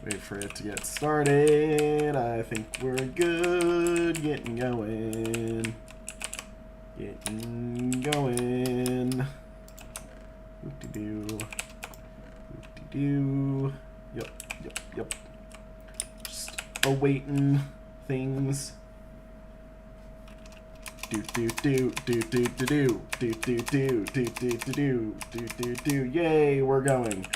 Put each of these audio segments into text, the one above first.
Wait for it to get started. I think we're good. Getting going. Getting going. Whoop-de-doo. Whoop-de-doo. Yep. Just awaiting things. Yay, we're going.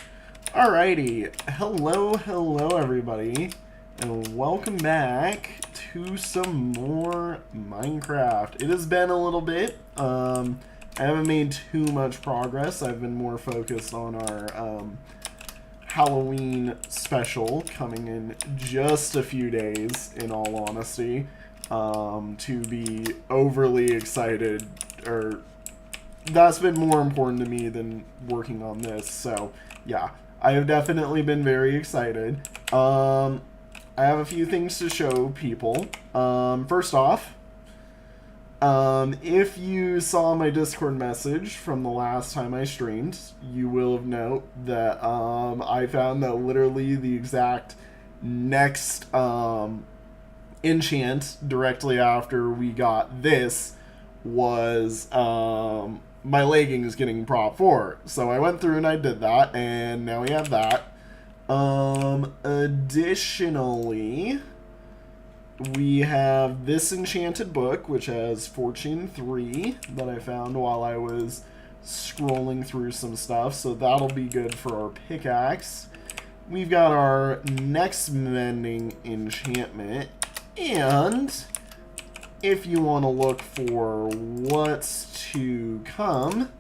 Alrighty, hello everybody, and welcome back to some more Minecraft. It has been a little bit. I haven't made too much progress. I've been more focused on our Halloween special coming in just a few days, in all honesty. To be overly excited, or that's been more important to me than working on this. So yeah, I have definitely been very excited. I have a few things to show people. First off, if you saw my Discord message from the last time I streamed, you will have noted that I found that literally the exact next enchant directly after we got this was my leggings getting prop 4. So I went through and I did that, and now we have that. Additionally, we have this enchanted book, which has Fortune 3 that I found while I was scrolling through some stuff, so that'll be good for our pickaxe. We've got our next mending enchantment, and if you want to look for what's to come,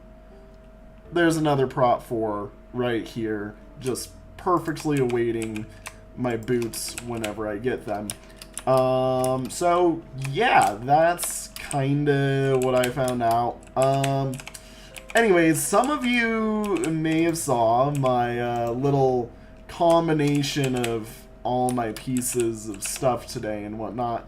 there's another prop 4 right here, just perfectly awaiting my boots whenever I get them. So yeah, that's kind of what I found out. Anyways, some of you may have saw my little combination of all my pieces of stuff today and whatnot.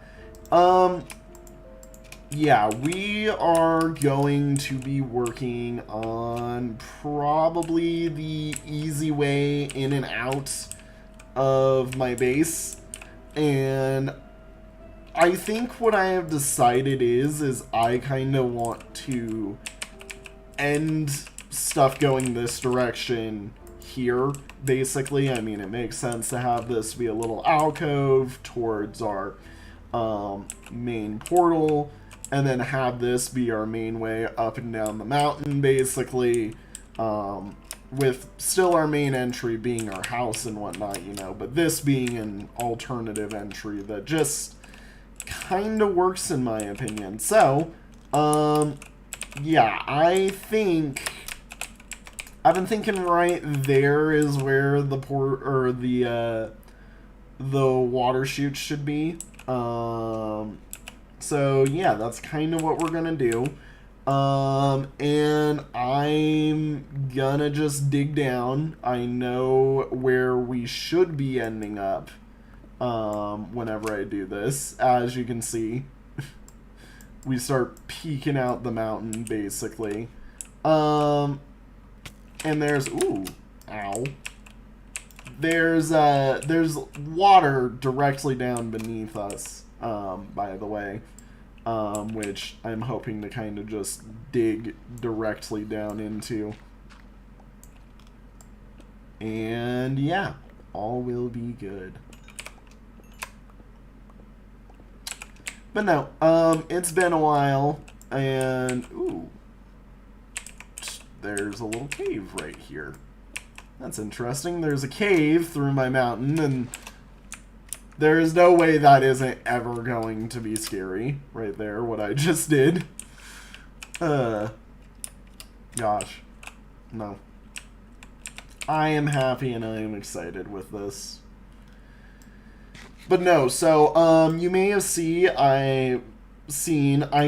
Yeah, we are going to be working on probably the easy way in and out of my base. And I think what I have decided is I kind of want to end stuff going this direction here, basically. I mean, it makes sense to have this be a little alcove towards our main portal, and then have this be our main way up and down the mountain, basically, with still our main entry being our house and whatnot, you know, but this being an alternative entry that just kind of works in my opinion. So, yeah, I've been thinking right there is where the the water chute should be. So yeah, that's kind of what we're gonna do. And I'm gonna just dig down. I know where we should be ending up whenever I do this. As you can see, we start peeking out the mountain, basically. And there's, ooh, ow. There's water directly down beneath us, by the way, which I'm hoping to kind of just dig directly down into. And yeah, all will be good. But no, it's been a while, and ooh, there's a little cave right here. That's interesting. There's a cave through my mountain, and there is no way that isn't ever going to be scary. Right there, what I just did. Gosh. No. I am happy and I am excited with this. But no, so, you may have I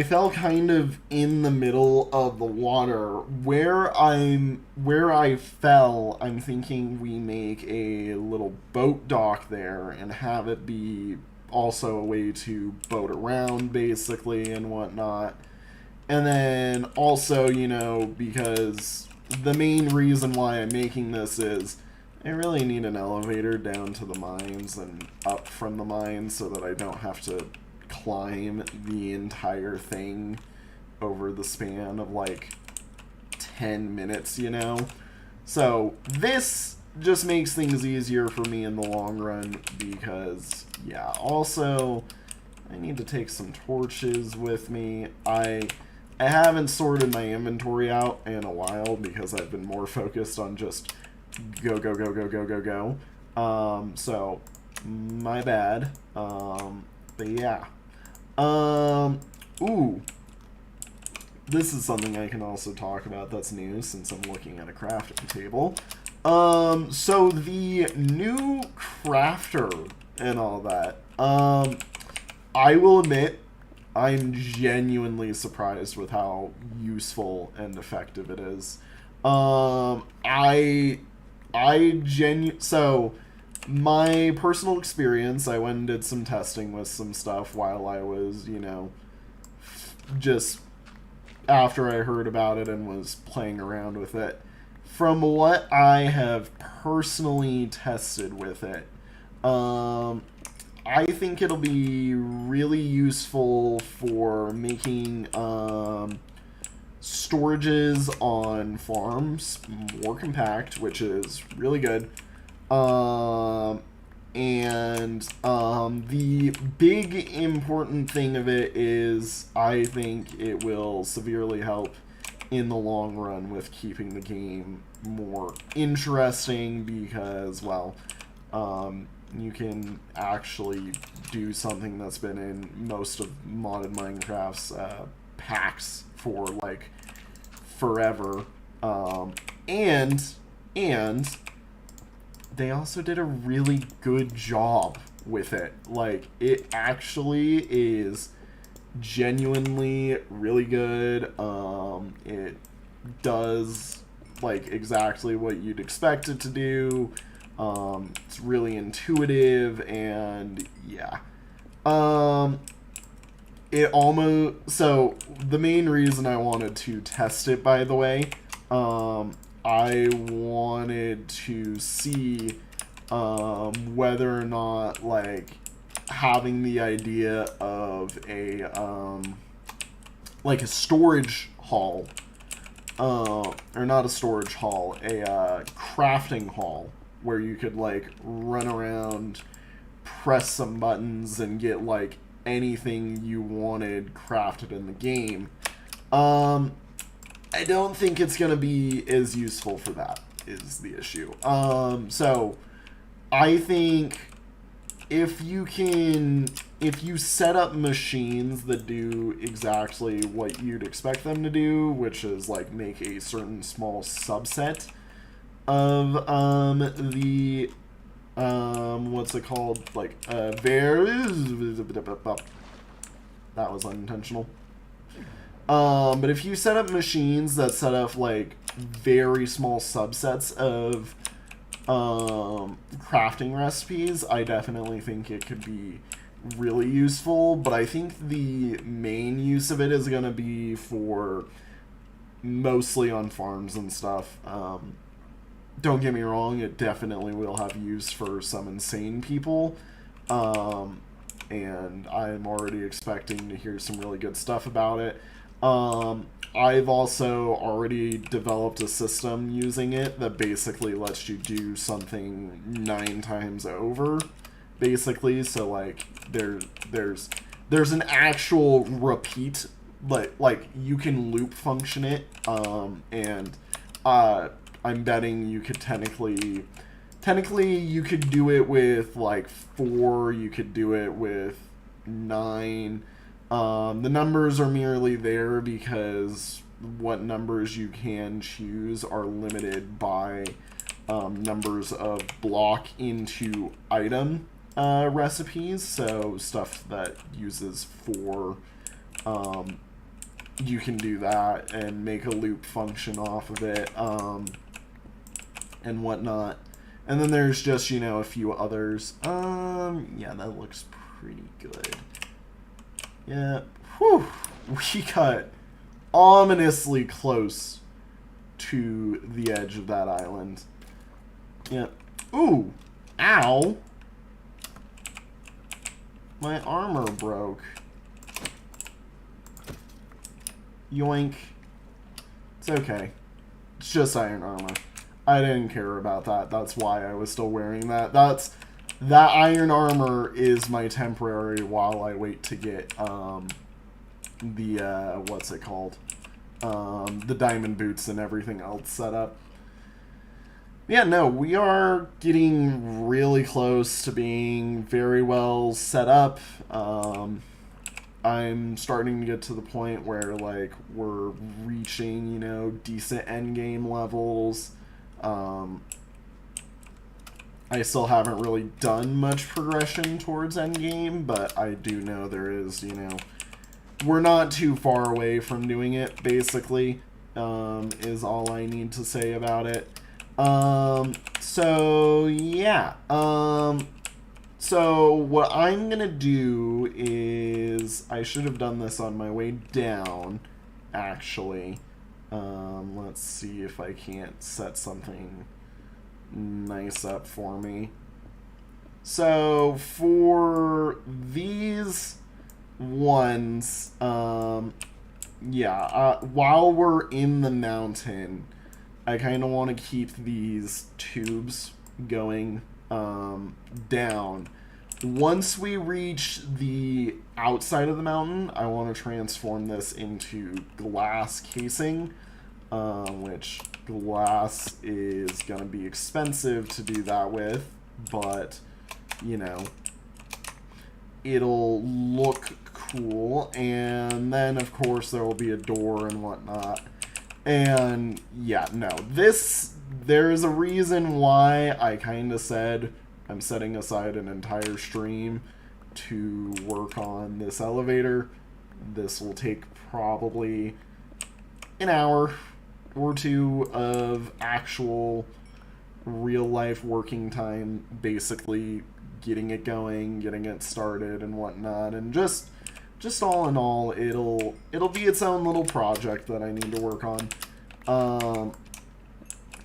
fell kind of in the middle of the water. Where I fell, I'm thinking we make a little boat dock there and have it be also a way to boat around, basically, and whatnot. And then also, you know, because the main reason why I'm making this is I really need an elevator down to the mines and up from the mines so that I don't have to climb the entire thing over the span of like 10 minutes, you know? So this just makes things easier for me in the long run because, yeah, also I need to take some torches with me. I haven't sorted my inventory out in a while because I've been more focused on just go, go, go, go, go, go, go. So, my bad. But yeah. Ooh. This is something I can also talk about that's new since I'm looking at a crafting table. So the new crafter and all that. I will admit, I'm genuinely surprised with how useful and effective it is. So my personal experience, I went and did some testing with some stuff while I was, you know, just after I heard about it and was playing around with it. From what I have personally tested with it, I think it'll be really useful for making storages on farms more compact, which is really good. The big important thing of it is I think it will severely help in the long run with keeping the game more interesting because, well, you can actually do something that's been in most of modded Minecraft's packs for like forever, and they also did a really good job with it. Like, it actually is genuinely really good. It does like exactly what you'd expect it to do. It's really intuitive, and yeah. So the main reason I wanted to test it, by the way, I wanted to see whether or not like having the idea of a like a storage hall, or not a storage hall, a crafting hall where you could like run around, press some buttons, and get like anything you wanted crafted in the game. I don't think it's gonna be as useful for that, is the issue. So I think if you set up machines that do exactly what you'd expect them to do, which is like make a certain small subset of the what's it called, like that was unintentional. But if you set up machines that set up like very small subsets of crafting recipes, I definitely think it could be really useful. But I think the main use of it is going to be for mostly on farms and stuff. Don't get me wrong, it definitely will have use for some insane people. And I'm already expecting to hear some really good stuff about it. I've also already developed a system using it that basically lets you do something 9 times over, basically. So like there's an actual repeat, like you can loop function it, and I'm betting you could technically you could do it with like 4, you could do it with 9. The numbers are merely there because what numbers you can choose are limited by numbers of block into item recipes. So stuff that uses 4, you can do that and make a loop function off of it, and whatnot. And then there's just, you know, a few others. Yeah, that looks pretty good. Yeah, whew, we got ominously close to the edge of that island. Yeah, Ooh! Ow! My armor broke. Yoink. It's okay. It's just iron armor. I didn't care about that. That's why I was still wearing that. That iron armor is my temporary while I wait to get, what's it called? The diamond boots and everything else set up. Yeah, no, we are getting really close to being very well set up. I'm starting to get to the point where, like, we're reaching, you know, decent endgame levels. I still haven't really done much progression towards endgame, but I do know there is, you know, we're not too far away from doing it, basically, is all I need to say about it. So, yeah. So, what I'm gonna do is, I should have done this on my way down, actually. Let's see if I can't set something nice up for me. So, for these ones, yeah, while we're in the mountain, I kind of want to keep these tubes going down. Once we reach the outside of the mountain, I want to transform this into glass casing, which glass is going to be expensive to do that with, but, you know, it'll look cool, and then, of course, there will be a door and whatnot. And, yeah, no, there is a reason why I kind of said I'm setting aside an entire stream to work on this elevator. This will take probably an hour or two of actual real-life working time, basically getting it going, getting it started, and whatnot, and just all in all, it'll be its own little project that I need to work on.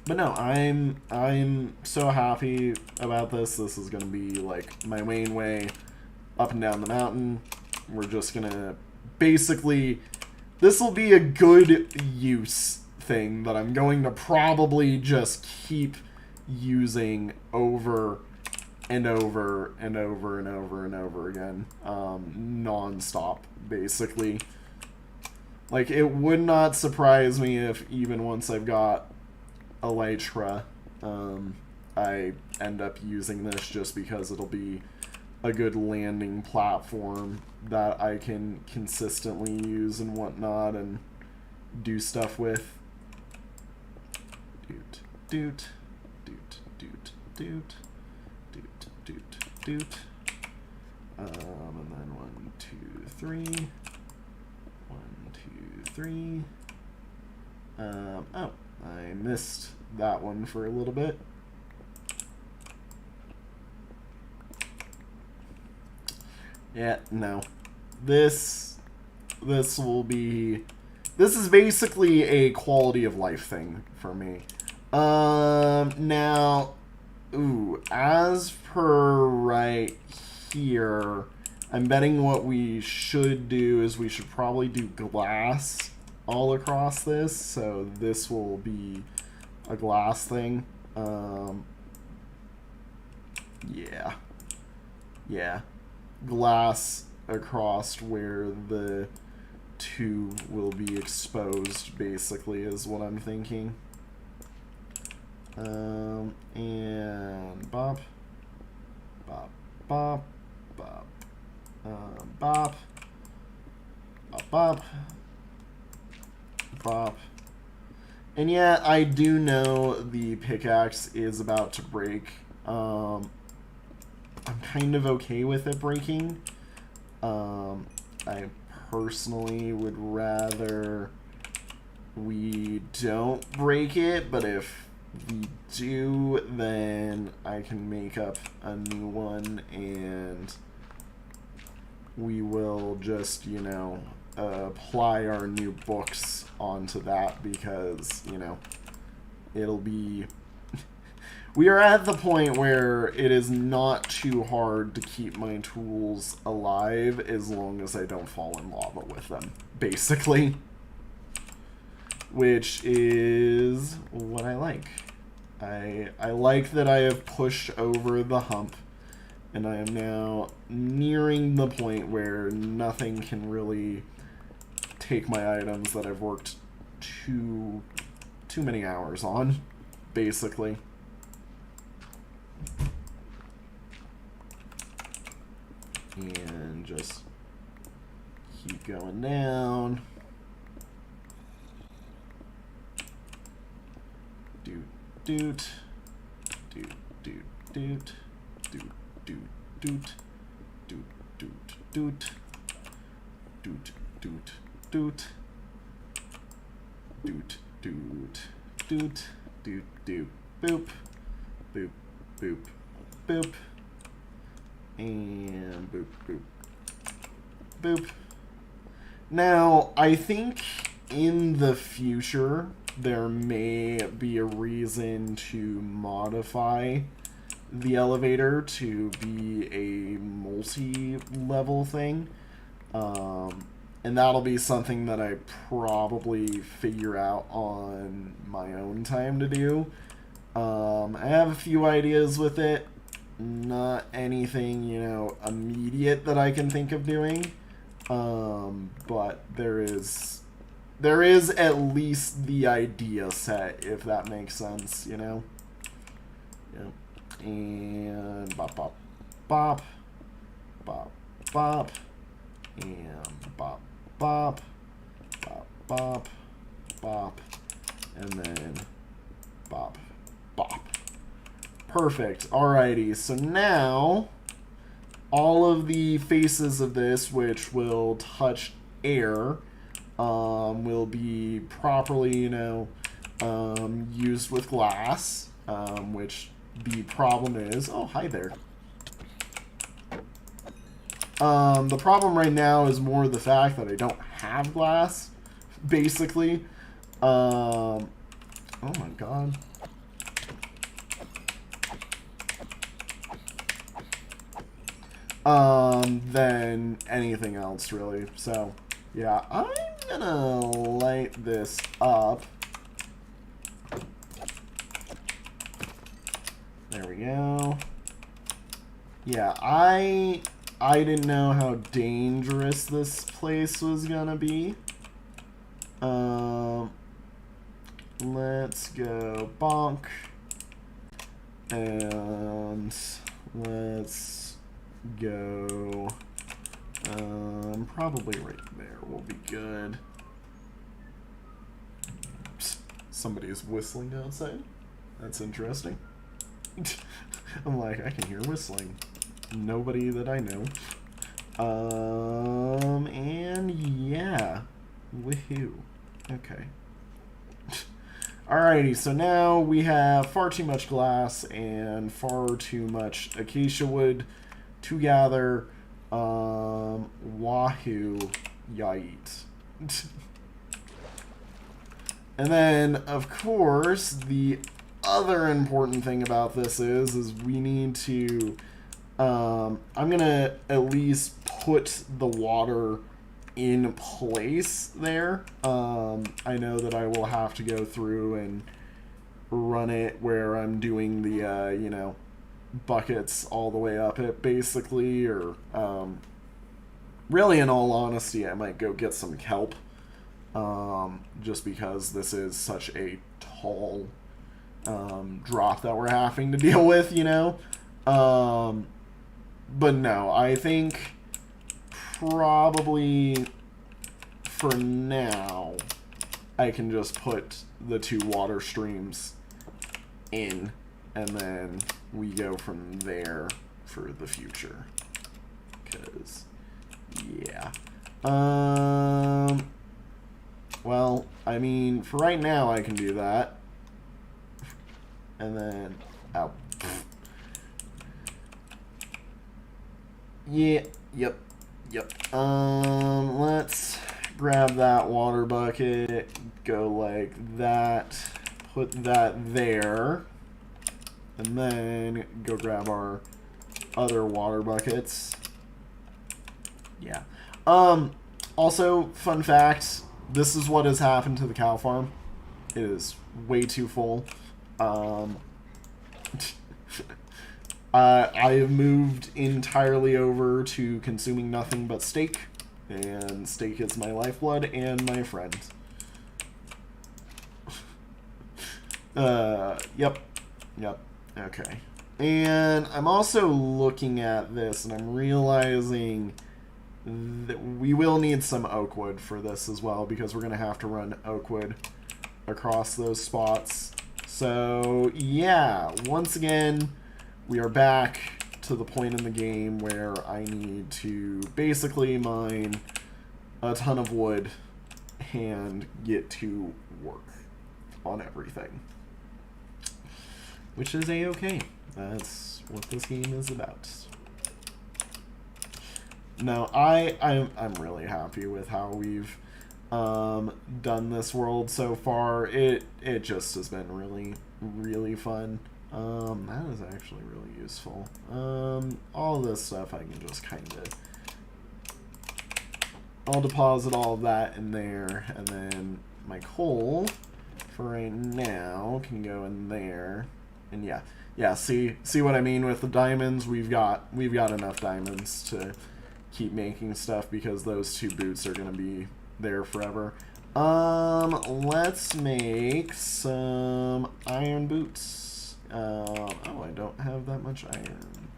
But no, I'm so happy about this. This is gonna be like my main way up and down the mountain. We're just gonna basically, this will be a good use thing that I'm going to probably just keep using over and over and over and over and over again, non-stop, basically. Like, it would not surprise me if even once I've got Elytra, I end up using this just because it'll be a good landing platform that I can consistently use and whatnot and do stuff with. Doot, doot, doot, doot, doot. Doot, doot, doot. And then 1, 2, 3. 1, 2, 3. Oh, I missed that one for a little bit. Yeah, no. This will be... This is basically a quality of life thing for me. Now... Ooh, as per right here, I'm betting what we should do is we should probably do glass all across this, so this will be a glass thing. Yeah. Yeah. Glass across where the tube will be exposed, basically, is what I'm thinking. And bop, bop, bop, bop, bop, bop, bop, bop. And yeah, I do know the pickaxe is about to break. I'm kind of okay with it breaking. I personally would rather we don't break it, but if we do, then I can make up a new one and we will just, you know, apply our new books onto that because, you know, it'll be... We are at the point where it is not too hard to keep my tools alive as long as I don't fall in lava with them, basically. Which is what I like. I like that I have pushed over the hump, and I am now nearing the point where nothing can really take my items that I've worked too many hours on, basically. And just keep going down. Doot, doot, doot, doot, doot, doot, doot, doot, doot, doot, doot, doot, doot, doot, doot, doot, doot, doot, boop, boop, boop, boop, and boop, boop, boop. Now, I think in the future, there may be a reason to modify the elevator to be a multi-level thing. And that'll be something that I probably figure out on my own time to do. I have a few ideas with it. Not anything, you know, immediate that I can think of doing. But there is at least the idea set, if that makes sense, you know? Yeah. And bop, bop, bop, bop, bop, and bop, bop, bop, bop, bop, and then bop, bop. Perfect. Alrighty, so now all of the faces of this, which will touch air, will be properly, you know, used with glass, which the problem is... Oh, hi there. The problem right now is more the fact that I don't have glass, basically. Oh my god. Than anything else, really. So, yeah, I'm gonna light this up. There we go. Yeah, I didn't know how dangerous this place was gonna be. Let's go bonk. And let's go probably right there will be good. Somebody is whistling outside. That's interesting. I'm like, I can hear whistling. Nobody that I know. And yeah. Woohoo. Okay. Alrighty, so now we have far too much glass and far too much acacia wood to gather. Wahoo yait. And then, of course, the other important thing about this is we need to... I'm going to at least put the water in place there. I know that I will have to go through and run it where I'm doing the, you know, buckets all the way up it, basically, or, really, in all honesty, I might go get some kelp, just because this is such a tall, drop that we're having to deal with, you know? But no, I think probably for now, I can just put the two water streams in, and then we go from there for the future. Because, yeah. Well, I mean, for right now, I can do that. And then, ow. Yeah, yep. Let's grab that water bucket, go like that, put that there. and then go grab our other water buckets. Yeah. Also, fun fact, this is what has happened to the cow farm. It is way too full. I have moved entirely over to consuming nothing but steak, and steak is my lifeblood and my friend. Yep. Okay. And I'm also looking at this, and I'm realizing that we will need some oak wood for this as well, because we're going to have to run oak wood across those spots. So, yeah, once again, we are back to the point in the game where I need to basically mine a ton of wood and get to work on everything. Which is a-okay. That's what this game is about. No, I'm really happy with how we've done this world so far. It just has been really fun. That is actually really useful. All this stuff I can just kind of... I'll deposit all of that in there, and then my coal for right now can go in there. And yeah, see what I mean with the diamonds? We've got enough diamonds to keep making stuff, because those two boots are gonna be there forever. Let's make some iron boots. Oh, I don't have that much iron.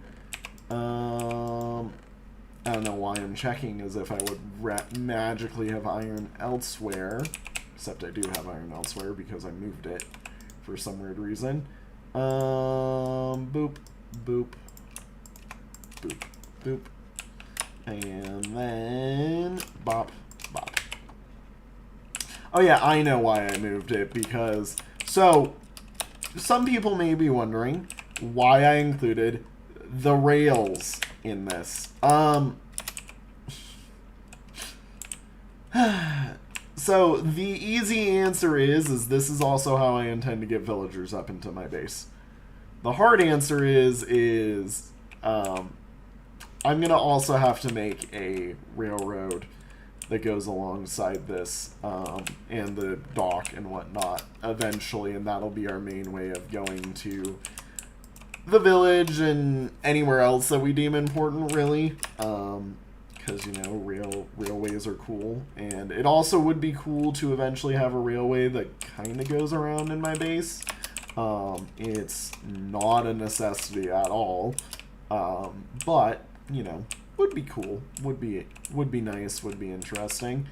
I don't know why I'm checking as if I would magically have iron elsewhere. Except I do have iron elsewhere because I moved it for some weird reason. Boop, boop, boop, boop. And then bop, bop. Oh yeah, I know why I moved it, because... So, some people may be wondering why I included the rails in this. So, the easy answer is this is also how I intend to get villagers up into my base. The hard answer is I'm going to also have to make a railroad that goes alongside this, and the dock and whatnot eventually, and that'll be our main way of going to the village and anywhere else that we deem important, really. Because, you know, railways are cool, and it also would be cool to eventually have a railway that kind of goes around in my base. It's not a necessity at all, but, you know, would be cool, would be nice, would be interesting.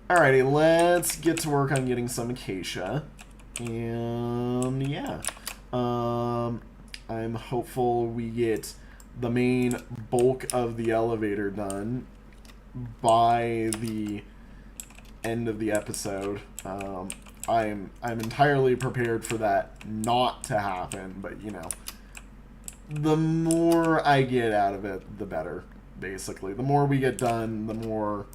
Alrighty, let's get to work on getting some acacia, and yeah, I'm hopeful we get the main bulk of the elevator done by the end of the episode. I'm entirely prepared for that not to happen, but you know, the more I get out of it, the better, basically. The more we get done, the more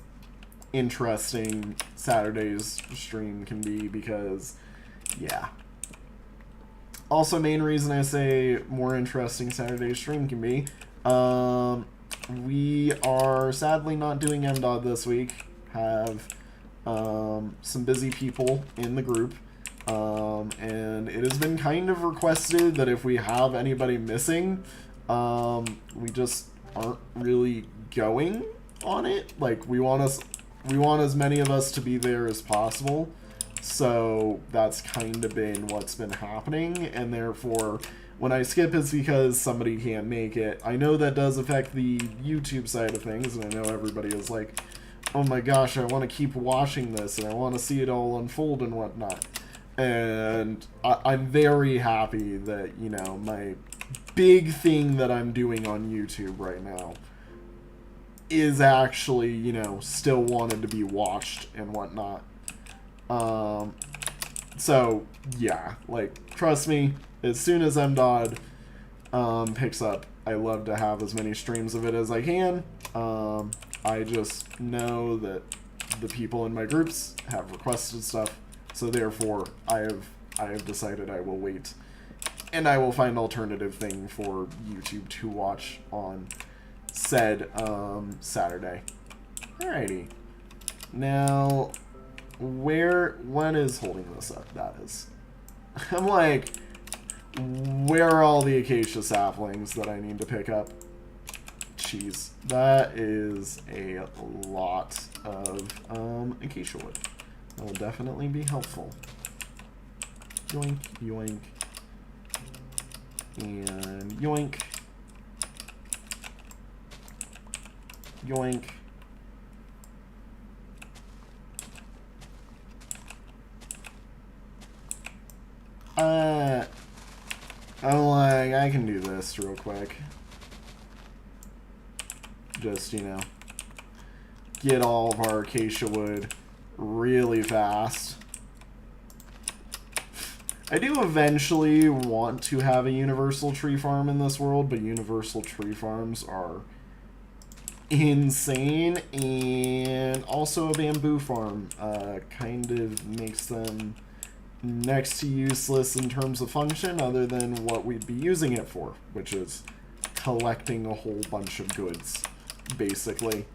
interesting Saturday's stream can be, because, yeah. Also, main reason I say more interesting Saturday's stream can be, we are sadly not doing MDOT this week. Have some busy people in the group, and it has been kind of requested that if we have anybody missing, we just aren't really going on it. Like, we want as many of us to be there as possible. So that's kind of been what's been happening, and therefore when I skip it's because somebody can't make it. I know that does affect the YouTube side of things, and I know everybody is like, oh my gosh, I want to keep watching this, and I want to see it all unfold and whatnot. And I'm very happy that, you know, my big thing that I'm doing on YouTube right now is actually, you know, still wanted to be watched and whatnot. So, yeah, like, trust me, as soon as MDOD picks up, I love to have as many streams of it as I can. I just know that the people in my groups have requested stuff, so therefore I have decided I will wait and I will find alternative thing for YouTube to watch on said Saturday. Alrighty. Now, when is holding this up? That is. I'm like, where are all the acacia saplings that I need to pick up? Jeez, that is a lot of acacia wood. That will definitely be helpful. Yoink, yoink, and yoink, yoink. I'm like, I can do this real quick. Just, you know, get all of our acacia wood really fast. I do eventually want to have a universal tree farm in this world, but universal tree farms are insane, and also a bamboo farm kind of makes them next to useless in terms of function, other than what we'd be using it for, which is collecting a whole bunch of goods, basically.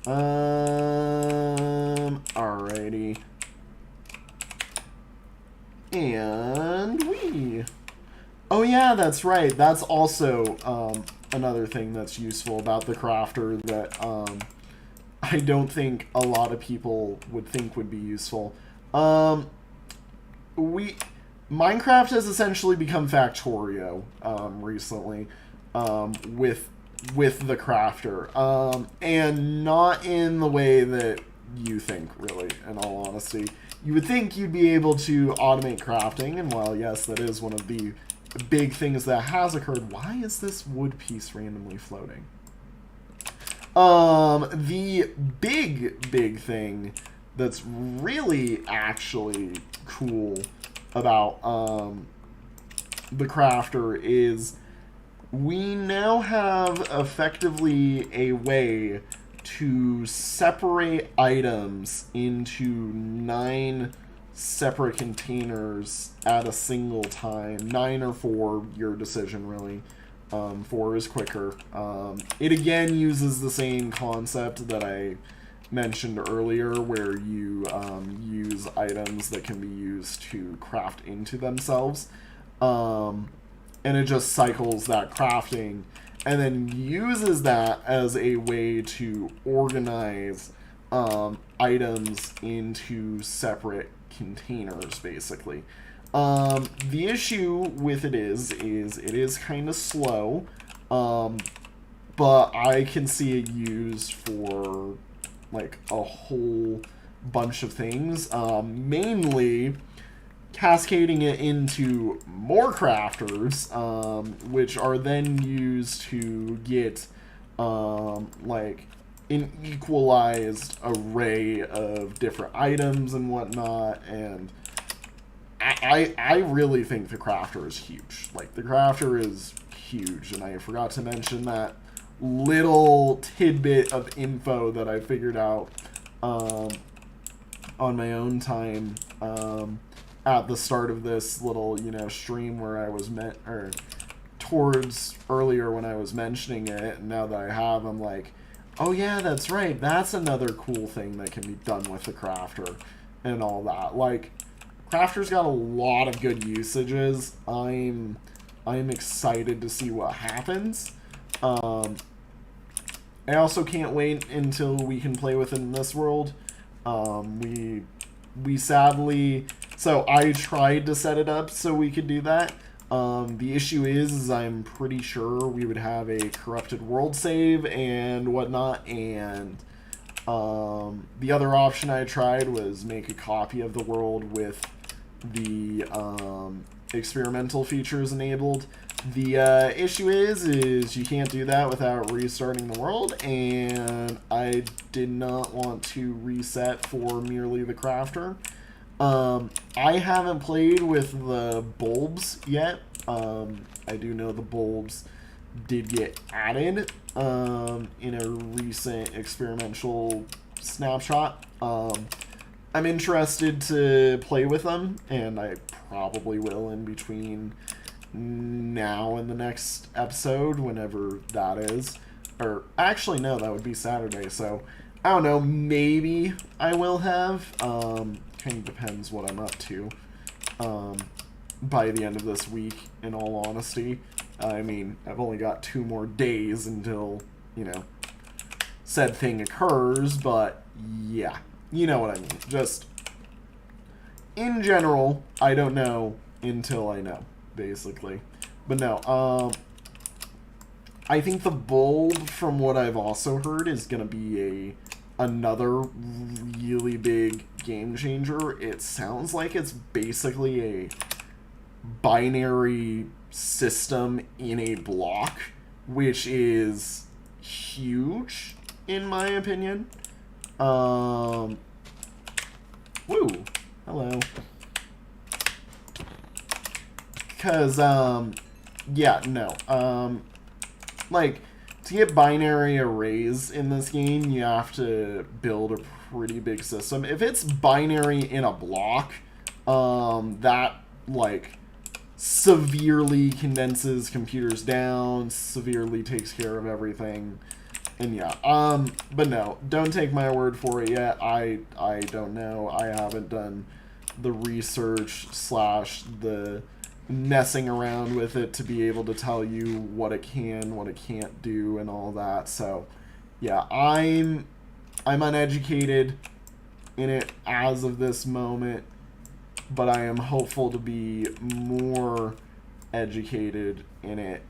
Alrighty. And oh yeah, that's right. That's also another thing that's useful about the crafter that I don't think a lot of people would think would be useful. Minecraft has essentially become Factorio recently with the crafter, and not in the way that you think, really, in all honesty. You would think you'd be able to automate crafting, and while yes, that is one of the big things that has occurred, why is this wood piece randomly floating? The big thing that's really actually cool about the crafter is we now have effectively a way to separate items into 9 separate containers at a single time. 9 or 4, your decision, really. 4 is quicker. It again uses the same concept that I mentioned earlier, where you use items that can be used to craft into themselves. And it just cycles that crafting and then uses that as a way to organize items into separate containers, basically. The issue with it is it is kind of slow, but I can see it used for like a whole bunch of things, mainly cascading it into more crafters, which are then used to get like an equalized array of different items and whatnot. And I really think the crafter is huge. Like, the crafter is huge, and I forgot to mention that little tidbit of info that I figured out on my own time at the start of this little, you know, stream where I was towards earlier when I was mentioning it, and now that I have, I'm like, oh yeah, that's right, that's another cool thing that can be done with the crafter and all that. Like, crafter's got a lot of good usages. I'm excited to see what happens. I also can't wait until we can play with it in this world. We sadly, so I tried to set it up so we could do that. The issue is I'm pretty sure we would have a corrupted world save and whatnot, and the other option I tried was make a copy of the world with the experimental features enabled. The issue is you can't do that without restarting the world, and I did not want to reset for merely the crafter. I haven't played with the bulbs yet. I do know the bulbs did get added in a recent experimental snapshot. I'm interested to play with them, and I probably will in between now and the next episode, whenever that is. Or, actually, no, that would be Saturday, so I don't know, maybe I will have. Kind of depends what I'm up to by the end of this week, in all honesty. I mean, I've only got 2 more days until, you know, said thing occurs, but yeah, you know what I mean. Just, in general, I don't know until I know, basically. But no, I think the Bulb, from what I've also heard, is going to be another really big game changer. It sounds like it's basically a binary system in a block, which is huge, in my opinion. Woo! Hello. Because, yeah, no. Like, to get binary arrays in this game, you have to build a pretty big system. If it's binary in a block, that, like, severely condenses computers down, severely takes care of everything. And yeah, but no, don't take my word for it yet. I don't know. I haven't done the research / the messing around with it to be able to tell you what it can, what it can't do, and all that. So yeah, I'm uneducated in it as of this moment, but I am hopeful to be more educated in it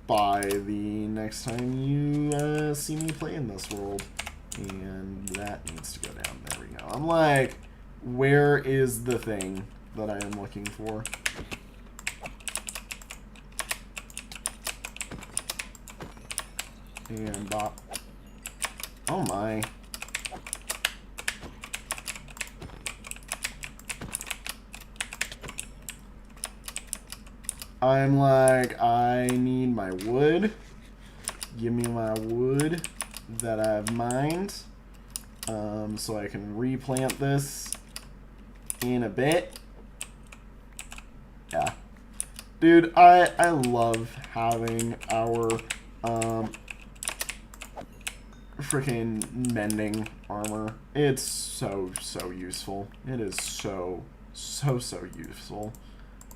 by the next time you see me play in this world. And that needs to go down. There we go. I'm like, where is the thing that I am looking for? And bop. Oh my. I'm like, I need my wood. Give me my wood that I've mined, so I can replant this in a bit. Yeah. Dude, I love having our, freaking mending armor. It's so useful. It is so useful.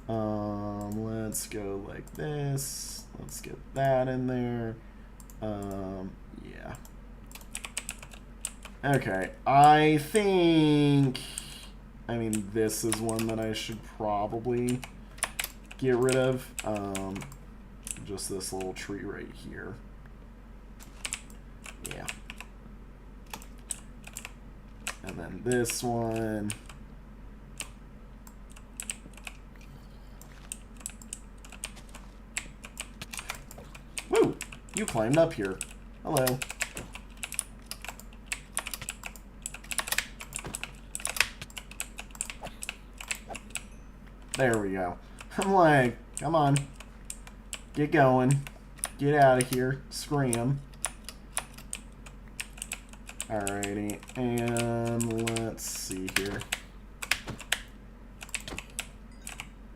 Let's go like this. Let's get that in there. Yeah. Okay, I think, I mean, this is one that I should probably get rid of. Just this little tree right here. Yeah. And then this one. Woo! You climbed up here. Hello. There we go. I'm like, come on. Get going. Get out of here. Scram. Alrighty. And let's see here.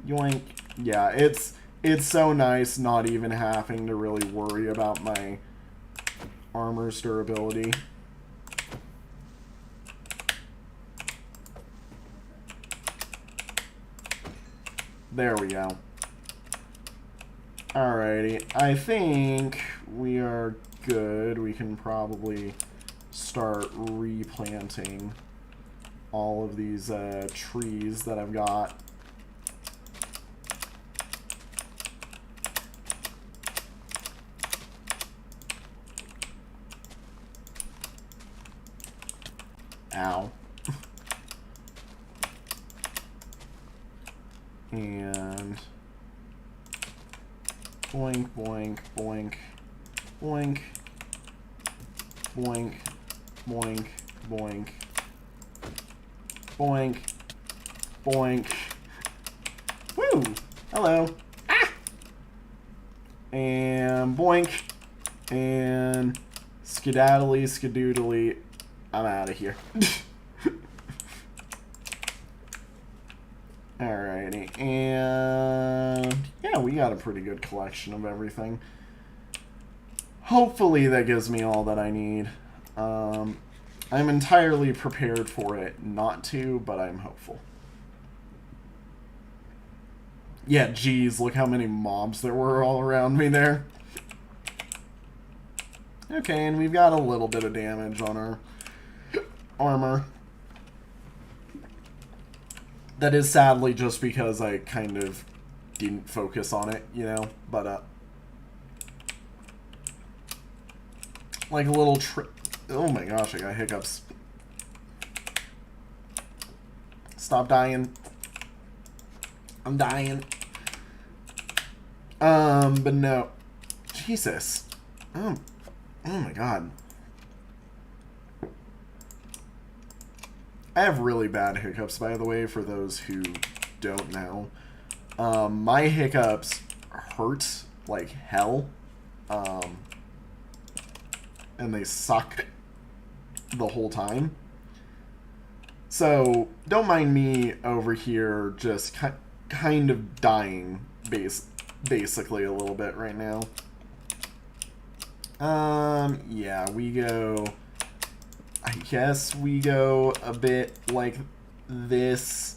Yoink. Yeah, it's so nice not even having to really worry about my armor's durability. There we go. Alrighty, I think we are good. We can probably start replanting all of these trees that I've got. Ow. And boink, boink, boink, boink, boink, boink, boink, boink, boink. Woo! Hello. Ah! And boink. And skedaddly, skadoodly. I'm out of here. Alrighty, and yeah, we got a pretty good collection of everything. Hopefully that gives me all that I need. I'm entirely prepared for it not to, but I'm hopeful. Yeah, geez, look how many mobs there were all around me there. Okay, and we've got a little bit of damage on our armor. That is sadly just because I kind of didn't focus on it, you know? But, like a little oh my gosh, I got hiccups. Stop dying. I'm dying. But no. Jesus. Oh my god. I have really bad hiccups, by the way, for those who don't know. My hiccups hurt like hell. And they suck the whole time. So, don't mind me over here just kind of dying, basically, a little bit right now. Yeah, we go... I guess we go a bit like this.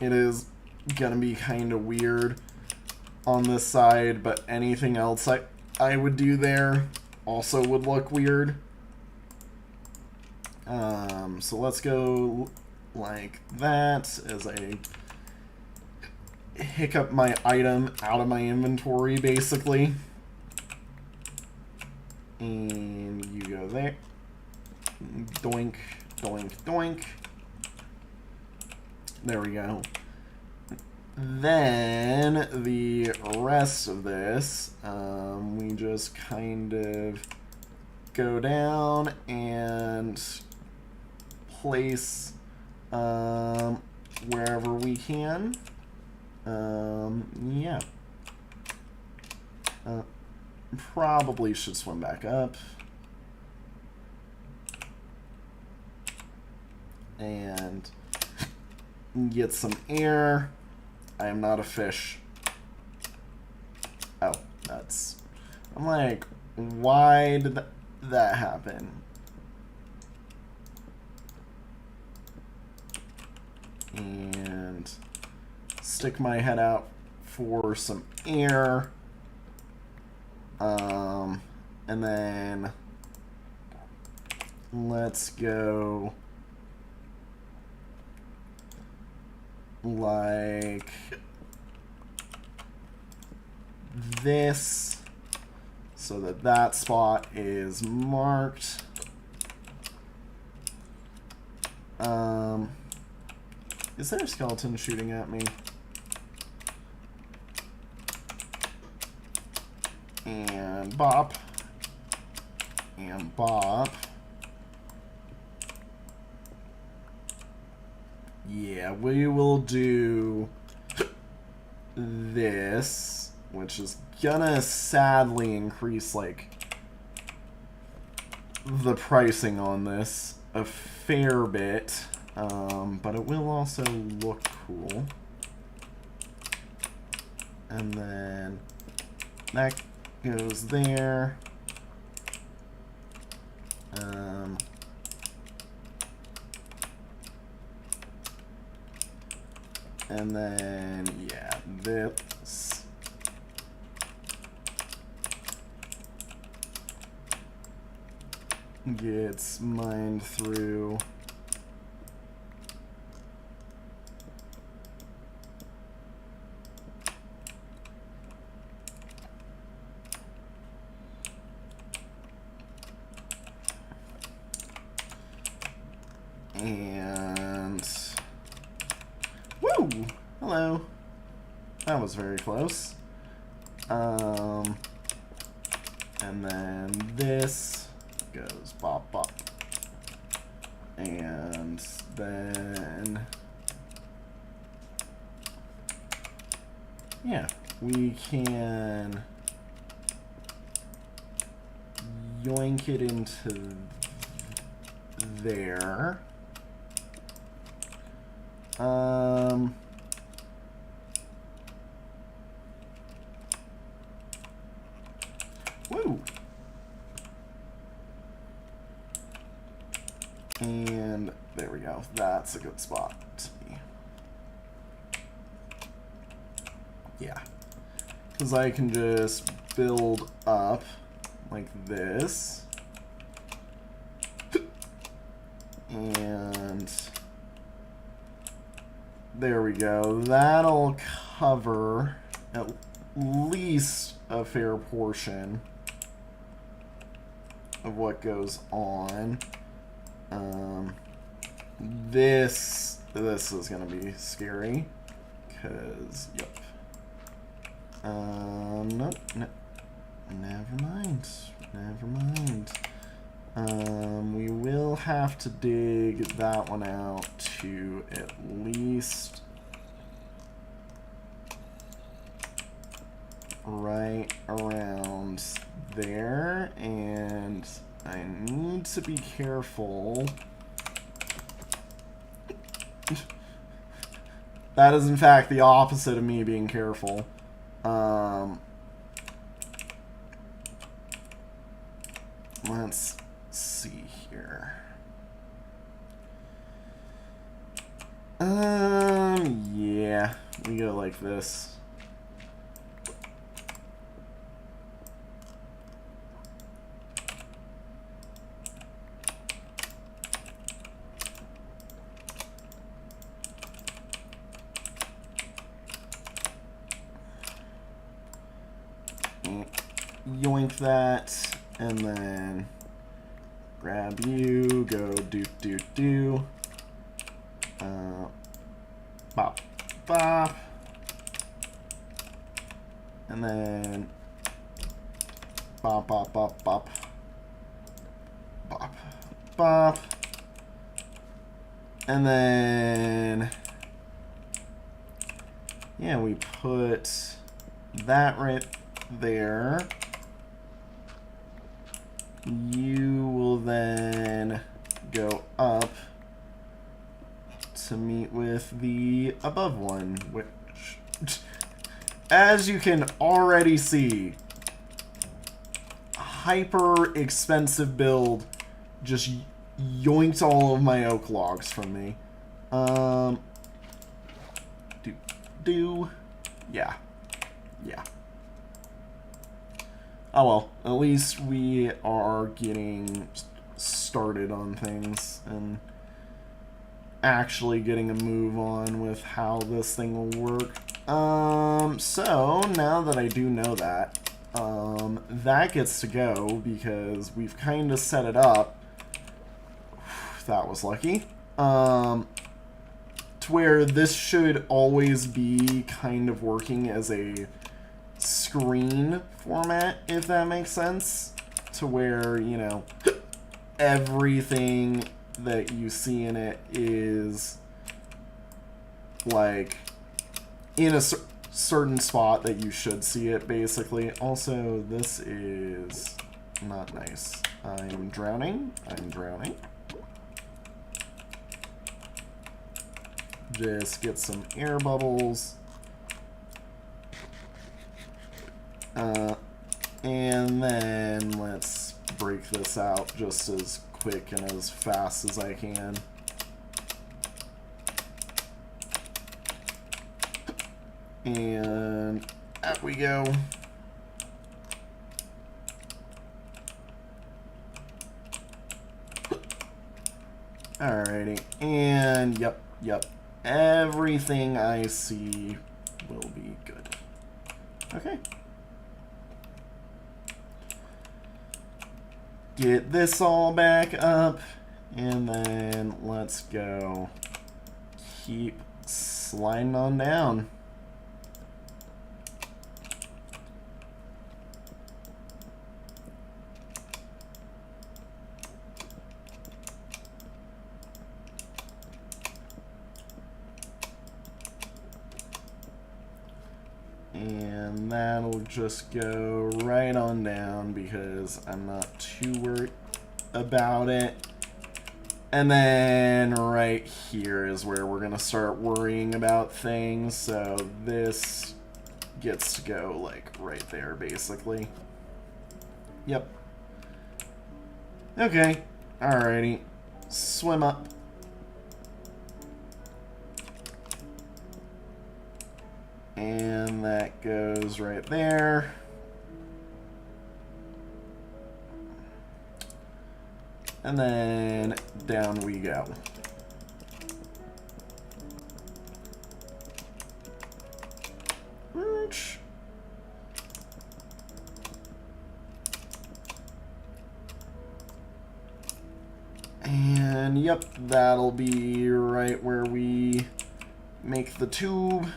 It is gonna be kind of weird on this side, but anything else I would do there also would look weird. So let's go like that as I hiccup my item out of my inventory, basically. And you go there. Doink, doink, doink. There we go. Then the rest of this, we just kind of go down and place wherever we can. Yeah. Probably should swim back up. And get some air. I am not a fish. Oh, that's... I'm like, why did that happen? And stick my head out for some air. And then let's go like this so that that spot is marked. Is there a skeleton shooting at me? And bop. And bop. Yeah, we will do this, which is gonna sadly increase, like, the pricing on this a fair bit, but it will also look cool. And then that goes there. And then, yeah, this. Gets mined through. And woo! Hello. That was very close. And then this goes bop bop. And then yeah, we can yoink it into there. Woo! And there we go. That's a good spot to be. Yeah. Because I can just build up like this. And there we go. That'll cover at least a fair portion of what goes on. This is gonna be scary, cause yep. Nope, no, never mind, never mind. We will have to dig that one out to at least right around there, and I need to be careful. That is in fact the opposite of me being careful. Let's see here. Yeah, we go like this. Yoink that, and then grab you, go do. Bop, bop. And then bop, bop, bop, bop. Bop, bop. And then, yeah, we put that right there. You will then go up to meet with the above one, which, as you can already see, hyper expensive build just yoinked all of my oak logs from me. Yeah. Oh well, at least we are getting started on things and actually getting a move on with how this thing will work. So now that I do know that, that gets to go because we've kind of set it up. That was lucky. To where this should always be kind of working as a screen format, if that makes sense, to where, you know, everything that you see in it is like in a certain spot that you should see it, basically. Also, this is not nice. I'm drowning. Just get some air bubbles. And then let's break this out just as quick and as fast as I can. And out we go. Alrighty, and yep. Everything I see will be good. Okay. Get this all back up, and then let's go. Keep sliding on down. And that'll just go right on down because I'm not too worried about it. And then right here is where we're going to start worrying about things. So this gets to go, like, right there, basically. Yep. Okay. Alrighty. Swim up. And that goes right there. And then down we go. And yep, that'll be right where we make the tube.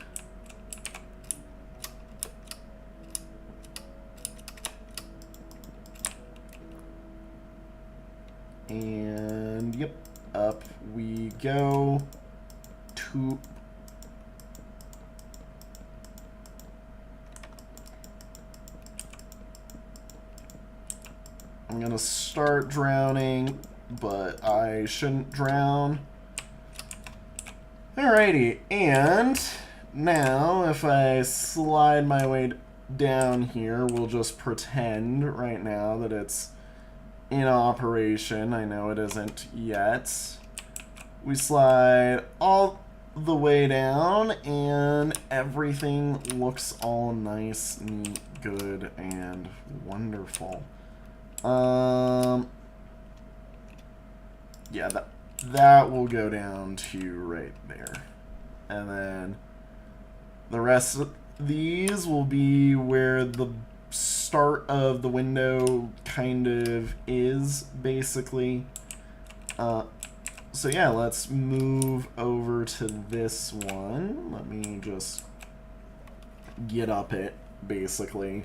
And yep, up we go to I'm gonna start drowning, but I shouldn't drown. Alrighty, and now if I slide my way down here, we'll just pretend right now that it's in operation. I know it isn't yet. We slide all the way down, and everything looks all nice, neat, good, and wonderful. Yeah, that will go down to right there. And then the rest of these will be where the start of the window kind of is, basically. So yeah, let's move over to this one. Let me just get up it, basically.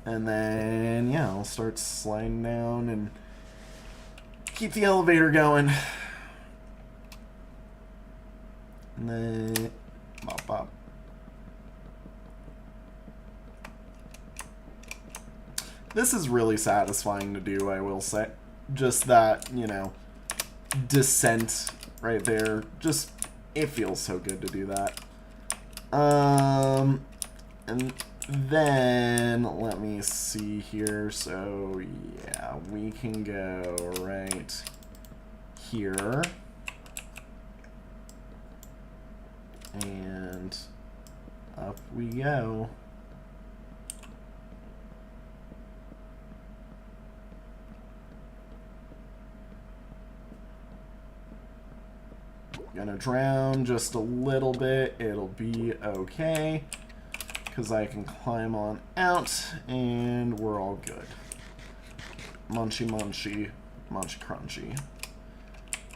And then, yeah, I'll start sliding down and keep the elevator going. And then, bop, bop. This is really satisfying to do, I will say. Just that, you know, descent right there. Just, it feels so good to do that. And then, let me see here. So, yeah, we can go right here. And up we go. Gonna drown just a little bit. It'll be okay, because I can climb on out, and we're all good. Munchy, munchy, munchy, crunchy.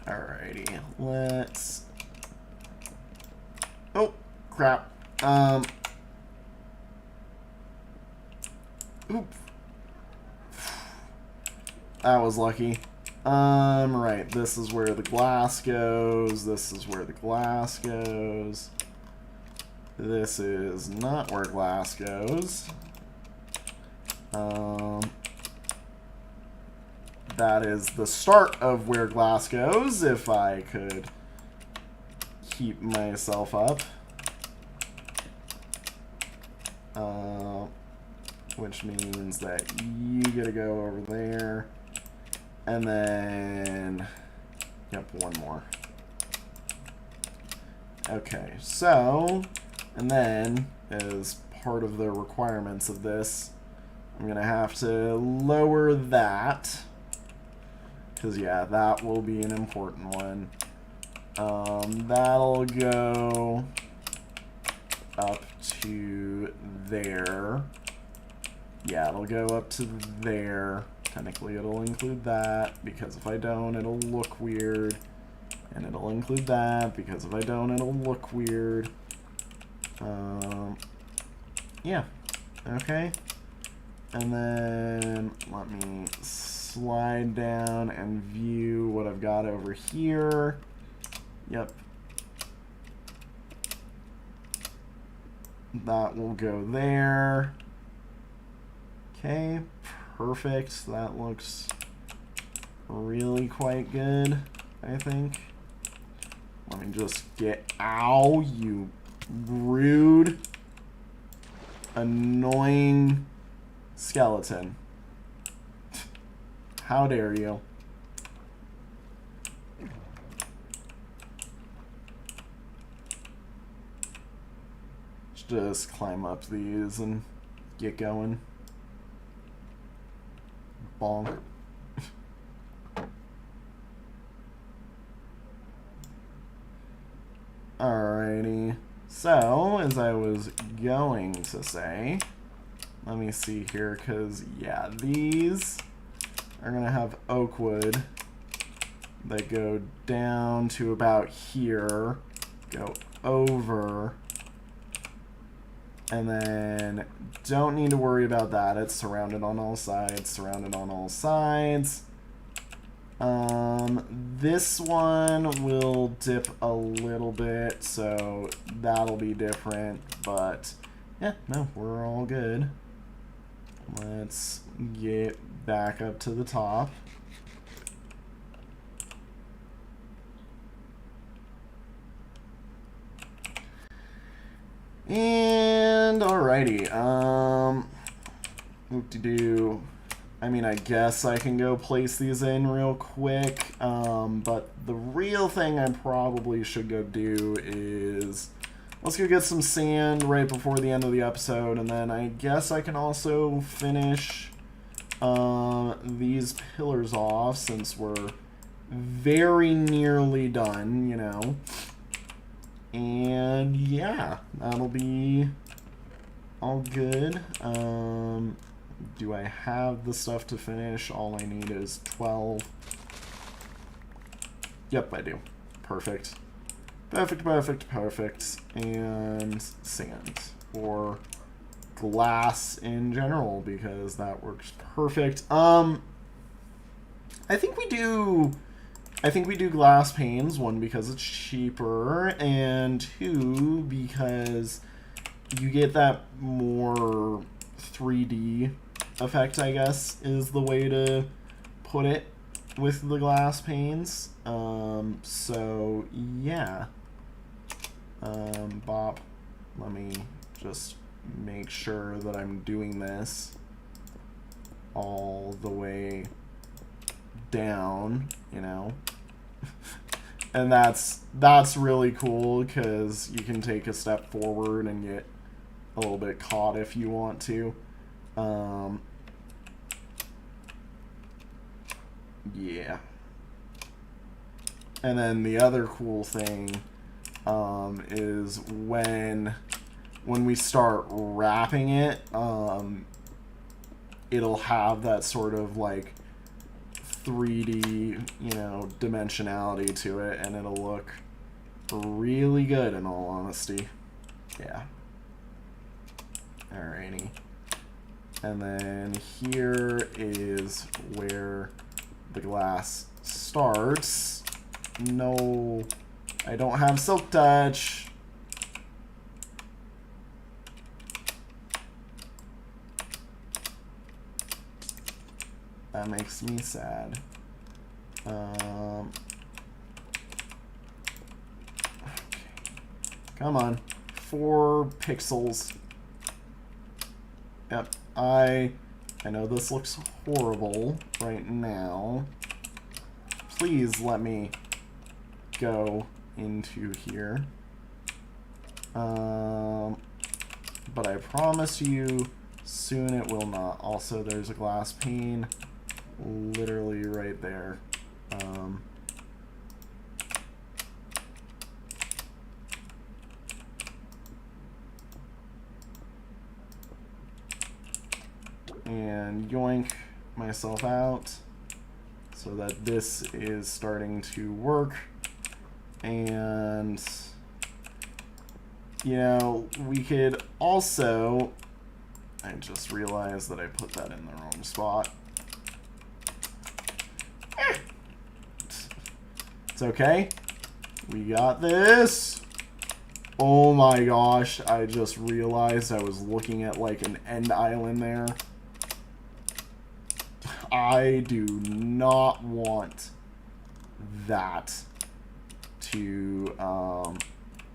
Alrighty, let's... Oh, crap. Oop. That was lucky. Right, this is where the glass goes. This is where the glass goes. This is not where glass goes. That is the start of where glass goes, if I could keep myself up. Which means that you gotta go over there. And then, yep, one more. Okay, so, and then, as part of the requirements of this, I'm gonna have to lower that. Because, yeah, that will be an important one. That'll go up to there. Yeah, it'll go up to there. Technically, it'll include that, because if I don't, it'll look weird. And it'll include that, because if I don't, it'll look weird. Yeah. Okay. And then, let me slide down and view what I've got over here. Yep. That will go there. Okay, perfect. That looks really quite good. I think. Let me just get... Ow, you rude, annoying skeleton. How dare you? Just climb up these and get going. Bonk. Alrighty. So, as I was going to say, let me see here, because, yeah, these are going to have oak wood that go down to about here, go over, and then don't need to worry about that. It's surrounded on all sides, surrounded on all sides. This one will dip a little bit, so that'll be different, but yeah, no, we're all good. Let's get back up to the top. And alrighty, whoop-de-doo. I mean, I guess I can go place these in real quick, but the real thing I probably should go do is, let's go get some sand right before the end of the episode, and then I guess I can also finish these pillars off, since we're very nearly done, you know. And yeah, that'll be all good. Do I have the stuff to finish? All I need is 12. Yep, I do. Perfect. Perfect, perfect, perfect. And sand. Or glass in general, because that works perfect. I think we do glass panes, one, because it's cheaper, and two, because you get that more 3D effect, I guess, is the way to put it with the glass panes. So yeah. Bop, let me just make sure that I'm doing this all the way down, you know. And that's really cool, because you can take a step forward and get a little bit caught if you want to. Yeah. And then the other cool thing is when we start wrapping it, it'll have that sort of like 3D, you know, dimensionality to it, and it'll look really good, in all honesty. Yeah. Alrighty. And then here is where the glass starts. No, I don't have Silk Touch. That makes me sad. Okay. Come on. 4 pixels. Yep. I know this looks horrible right now. Please let me go into here. But I promise you, soon it will not. Also, there's a glass pane literally right there. And yoink myself out so that this is starting to work. And you know, we could also, I just realized that I put that in the wrong spot. It's okay. We got this. Oh my gosh, I just realized I was looking at like an end island there. I do not want that to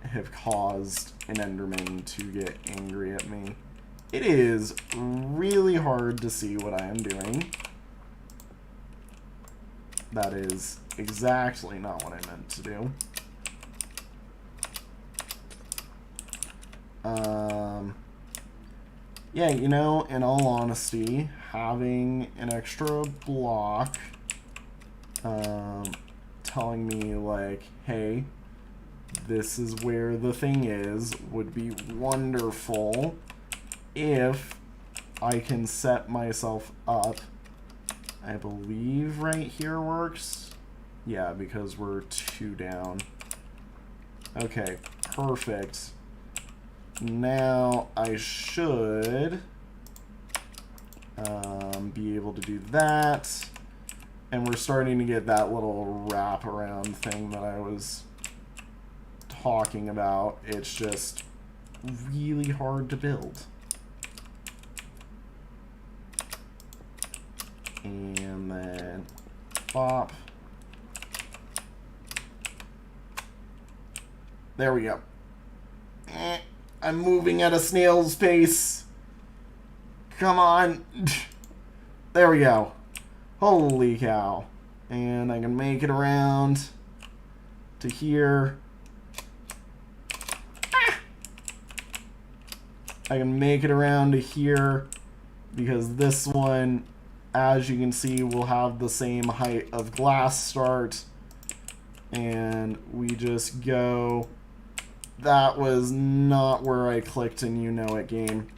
have caused an Enderman to get angry at me. It is really hard to see what I am doing. That is exactly not what I meant to do. Yeah, you know, in all honesty, having an extra block telling me, like, hey, this is where the thing is, would be wonderful if I can set myself up. I believe right here works. Yeah, because we're 2 down. Okay, perfect. Now I should be able to do that. And we're starting to get that little wraparound thing that I was talking about. It's just really hard to build. And then pop. There we go. I'm moving at a snail's pace. Come on. There we go. Holy cow. And I can make it around to here. I can make it around to here because this one, as you can see, will have the same height of glass start. And we just go. That was not where I clicked, and you know it, game.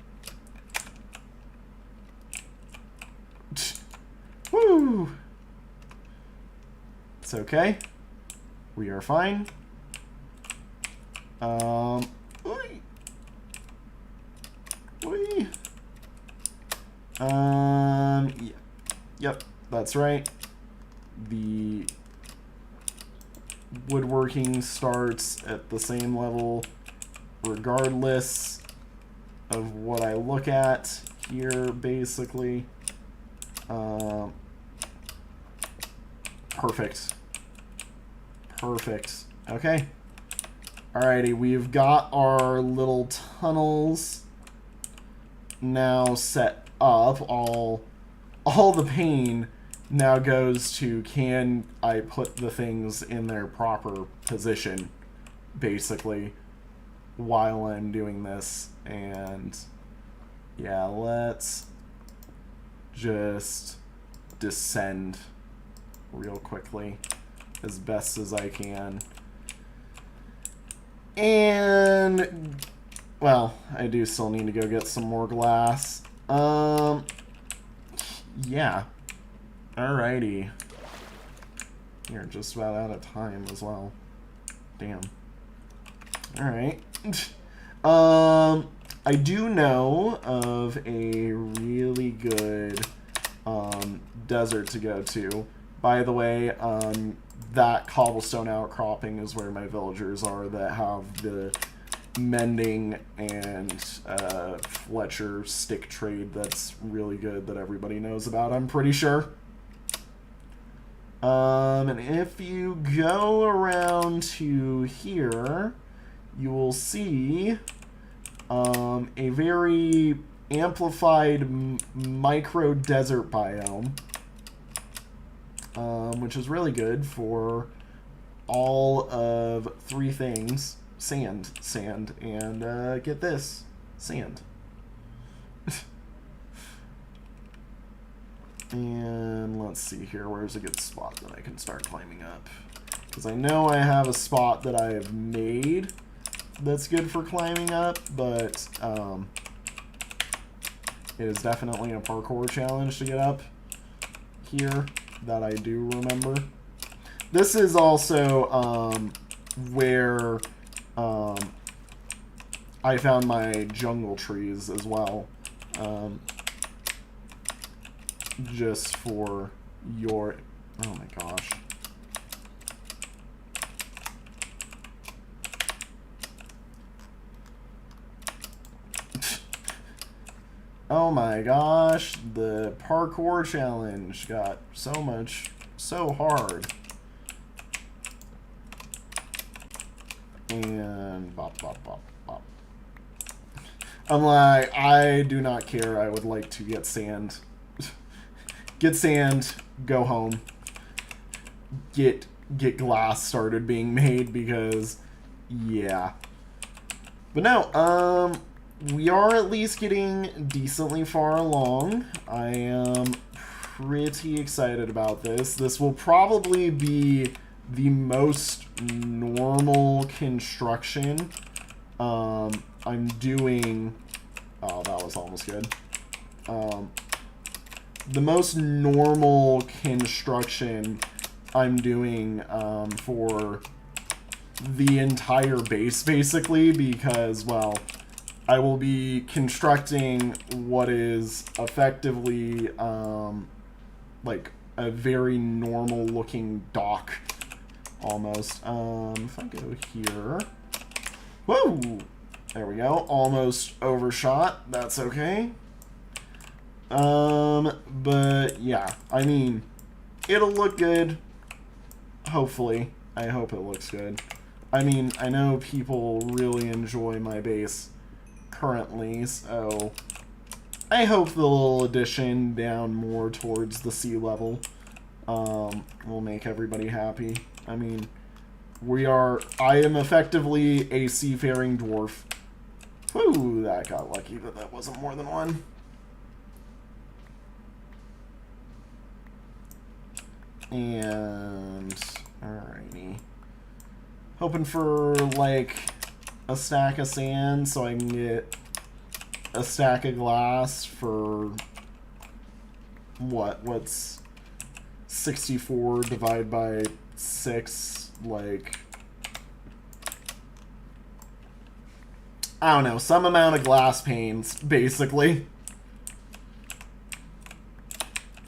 Woo! It's okay. We are fine. Oy. Oy. Yeah. Yep, that's right. The woodworking starts at the same level regardless of what I look at here, basically. Perfect. Perfect. Okay. Alrighty, we've got our little tunnels now set up. All the pain now goes to, can I put the things in their proper position, basically, while I'm doing this. And yeah, let's just descend real quickly as best as I can. And, well, I do still need to go get some more glass. Yeah. Alrighty. You're just about out of time as well. Damn. Alright. I do know of a really good desert to go to. By the way, that cobblestone outcropping is where my villagers are that have the mending and Fletcher stick trade that's really good that everybody knows about, I'm pretty sure. And if you go around to here, you will see a very amplified micro desert biome, which is really good for all of 3 things: sand, and get this, sand. And let's see here, where's a good spot that I can start climbing up? Because I know I have a spot that I have made that's good for climbing up, but it is definitely a parkour challenge to get up here that I do remember. This is also where I found my jungle trees as well. Just for your... Oh my gosh. Oh my gosh, the parkour challenge got so hard. And bop, bop, bop, bop. I'm like, I do not care. I would like to get sand. Get sand, go home. Get glass started being made because, yeah. But no, we are at least getting decently far along. I am pretty excited about this. This will probably be the most normal construction I'm doing. Oh, that was almost good. The most normal construction I'm doing for the entire base, basically, because, well, I will be constructing what is effectively like a very normal looking dock almost. If I go here, whoa, there we go, almost overshot. That's okay. But yeah, I mean, it'll look good. Hopefully. I hope it looks good. I mean, I know people really enjoy my base currently, so I hope the little addition down more towards the sea level will make everybody happy. I mean, I am effectively a seafaring dwarf. Whew, that got lucky that that wasn't more than one. And, alrighty. Hoping for, like, a stack of sand so I can get a stack of glass for, what's 64 divided by 6, like, I don't know, some amount of glass panes, basically.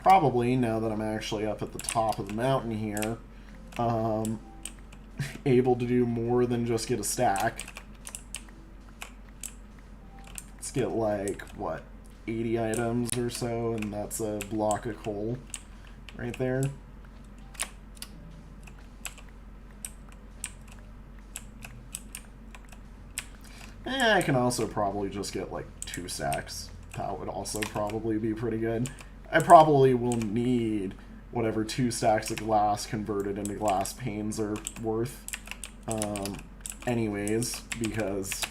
Probably, now that I'm actually up at the top of the mountain here, able to do more than just get a stack. Let's get, like, what, 80 items or so, and that's a block of coal right there. I can also probably just get, like, 2 stacks. That would also probably be pretty good. I probably will need whatever 2 stacks of glass converted into glass panes are worth. Anyways, because,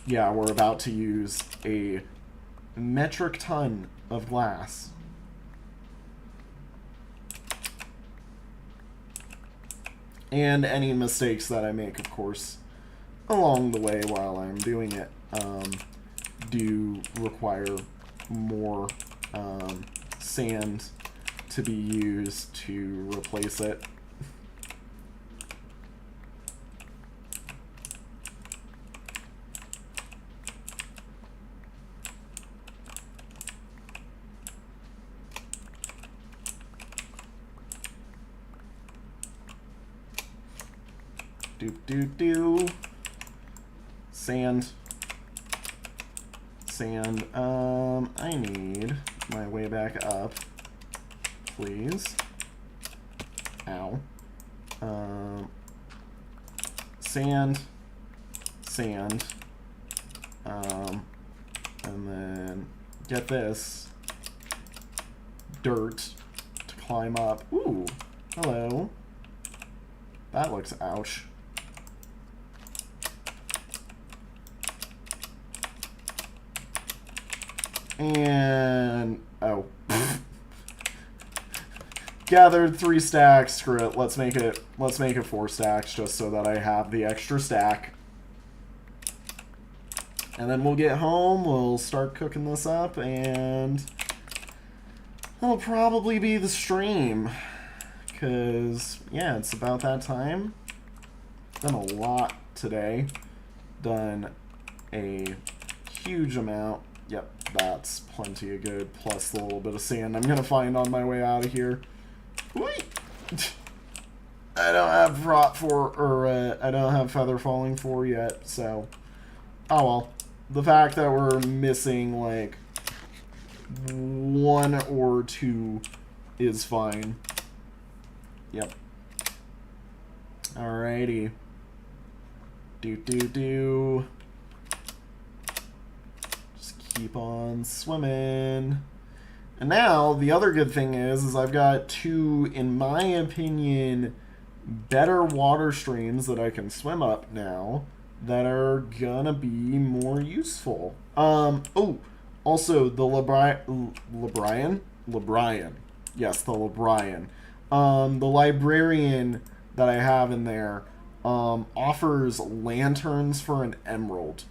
yeah, we're about to use a metric ton of glass. And any mistakes that I make, of course, along the way while I'm doing it, do require more sand to be used to replace it. Do. Sand. Sand. I need my way back up, please. Ow. Sand. Sand. And then get this. Dirt to climb up. Ooh. Hello. That looks ouch. And oh, gathered 3 stacks. Screw it. Let's make it 4 stacks just so that I have the extra stack. And then we'll get home. We'll start cooking this up, and that'll probably be the stream. Cause yeah, it's about that time. Done a lot today. Done a huge amount. Yep, that's plenty of good, plus the little bit of sand I'm gonna find on my way out of here. Wait! I don't have I don't have feather falling 4 yet, so, oh well. The fact that we're missing, like, 1 or 2 is fine. Yep. Alrighty. Do. Just keep on swimming. And now, the other good thing is I've got two, in my opinion, better water streams that I can swim up now that are gonna be more useful. Oh, also the Librarian? Yes, the Librarian. The Librarian that I have in there offers lanterns for an emerald,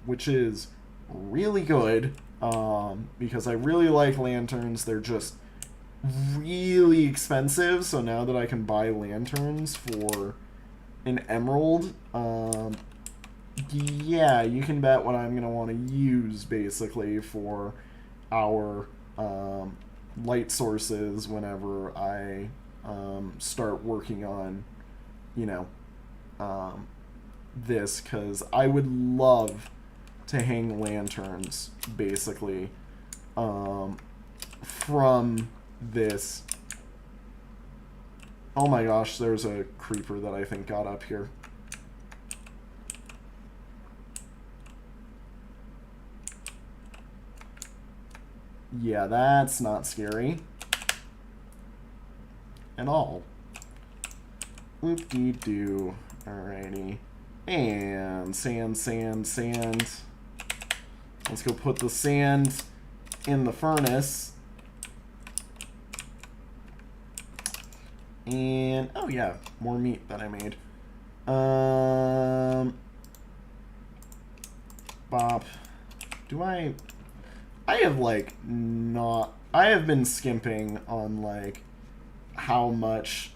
which is really good, because I really like lanterns. They're just really expensive, so now that I can buy lanterns for an emerald, yeah, you can bet what I'm going to want to use, basically, for our light sources whenever I start working on, you know, this, because I would love to hang lanterns, basically, from this. Oh my gosh, there's a creeper that I think got up here. Yeah, that's not scary at all. Whoop-dee-doo. Alrighty. And sand. Let's go put the sand in the furnace. And, oh yeah, more meat that I made. Bop. Do I have, like, not... I have been skimping on, like, how much,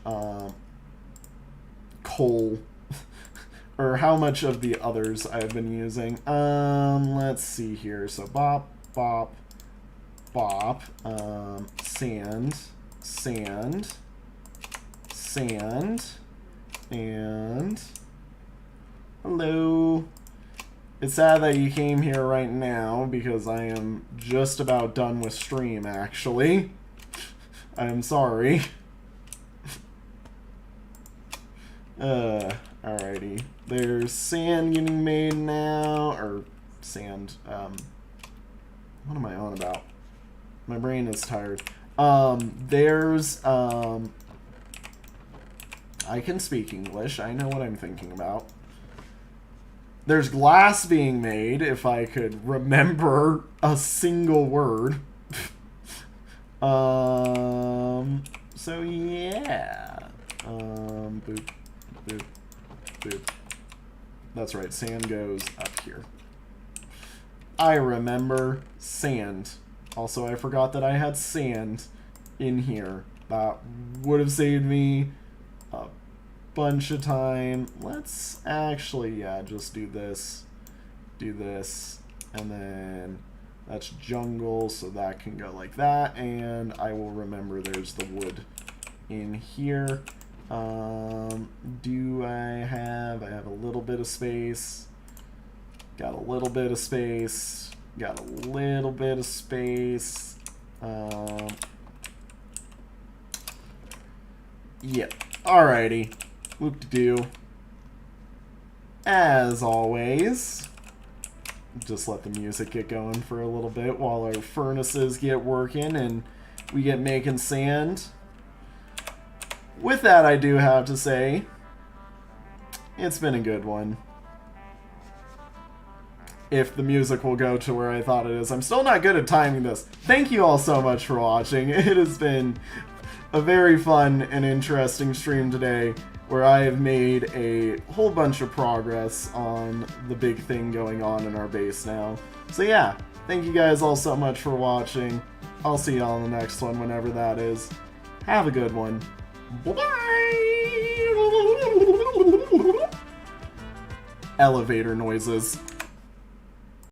coal... or how much of the others I've been using. Let's see here. So, bop. Sand. And... hello. It's sad that you came here right now, because I am just about done with stream, actually. I'm sorry. Alrighty. There's sand getting made now, or sand, what am I on about? My brain is tired. There's, I can speak English. I know what I'm thinking about. There's glass being made, if I could remember a single word. So yeah. Boop. That's right, sand goes up here. I remember sand. Also, I forgot that I had sand in here. That would have saved me a bunch of time. Let's actually, yeah, just do this, and then that's jungle, so that can go like that, and I will remember there's the wood in here. Do I have a little bit of space, got a little bit of space, yeah, alrighty. Whoop-de-doo. As always, just let the music get going for a little bit while our furnaces get working and we get making sand. With that, I do have to say, it's been a good one. If the music will go to where I thought it is. I'm still not good at timing this. Thank you all so much for watching. It has been a very fun and interesting stream today, where I have made a whole bunch of progress on the big thing going on in our base now. So yeah, thank you guys all so much for watching. I'll see y'all in the next one, whenever that is. Have a good one. Bye-bye! Elevator noises.